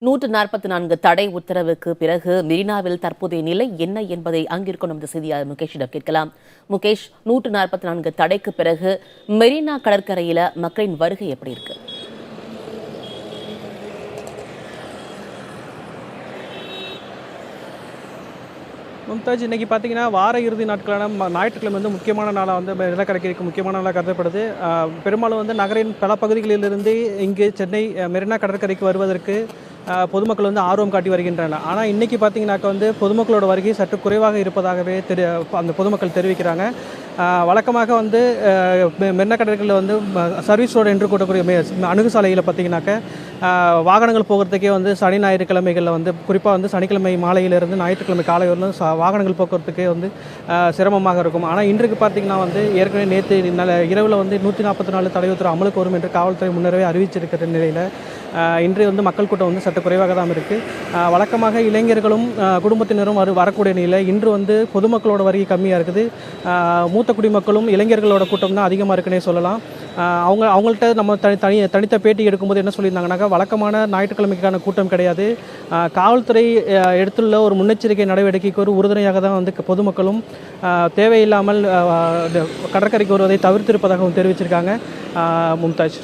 144 தடை உத்தரவுக்கு பிறகு மெரினாவில் தற்போதைய நிலை என்ன என்பதை அங்கிருக்கும் நமது செய்தியாளர் முகேஷிடம் கேட்கலாம். முகேஷ், 144 தடைக்கு பிறகு மெரினா கடற்கரையில மக்களின் வருகை எப்படி இருக்கு? மும்தாஜ், இன்றைக்கி பார்த்தீங்கன்னா வார இறுதி நாட்களான ஞாயிற்றுக்கிழமை வந்து முக்கியமான நாளாக வந்து கடற்கரைக்கு முக்கியமான நாளாக கருதப்படுது. பெரும்பாலும் வந்து நகரின் பல பகுதிகளிலிருந்து இங்கு சென்னை மெரினா கடற்கரைக்கு வருவதற்கு பொதுமக்கள் வந்து ஆர்வம் காட்டி வருகின்றனர். ஆனால் இன்றைக்கி பார்த்தீங்கன்னாக்கா வந்து பொதுமக்களோட வருகை சற்று குறைவாக இருப்பதாகவே அந்த பொதுமக்கள் தெரிவிக்கிறாங்க. வழக்கமாக வந்து மெரினா கடற்கரையில் வந்து சர்வீஸ் ரோடு என்று கூட்டக்கூடிய அணுகுசாலையில் பார்த்தீங்கன்னாக்கா வாகனங்கள் போகிறதுக்கே வந்து சனி ஞாயிற்றுக்கிழமைகளில் வந்து குறிப்பாக வந்து சனிக்கிழமை மாலையிலிருந்து ஞாயிற்றுக்கிழமை காலை வரலும் வாகனங்கள் போக்குவரத்துக்கே வந்து சிரமமாக இருக்கும். ஆனால் இன்றைக்கு பார்த்திங்கன்னா வந்து ஏற்கனவே நேற்று இரவில் வந்து 144 தடை உத்தரவு அமலுக்கு வரும் என்று காவல்துறை முன்னரவே அறிவிச்சிருக்கிற நிலையில் இன்று வந்து மக்கள் கூட்டம் வந்து சற்று குறைவாக தான் இருக்குது. வழக்கமாக இளைஞர்களும் குடும்பத்தினரும் வரக்கூடிய நிலையில் இன்று வந்து பொதுமக்களோட வருகை கம்மியாக இருக்குது. மூத்த குடிமக்களும் இளைஞர்களோட கூட்டம் தான் அதிகமாக இருக்குன்னே சொல்லலாம். அவங்கள்ட்ட நம்ம தனித்த பேட்டி எடுக்கும்போது என்ன சொல்லியிருந்தாங்கன்னாக்கா, வழக்கமான ஞாயிற்றுக்கிழமைக்கான கூட்டம் கிடையாது, காவல்துறை எடுத்துள்ள ஒரு முன்னெச்சரிக்கை நடவடிக்கைக்கு ஒரு உறுதுணையாக தான் வந்து பொதுமக்களும் தேவையில்லாமல் கடற்கரைக்கு வருவதை தவிர்த்திருப்பதாகவும் தெரிவிச்சிருக்காங்க. மும்தாஜ்.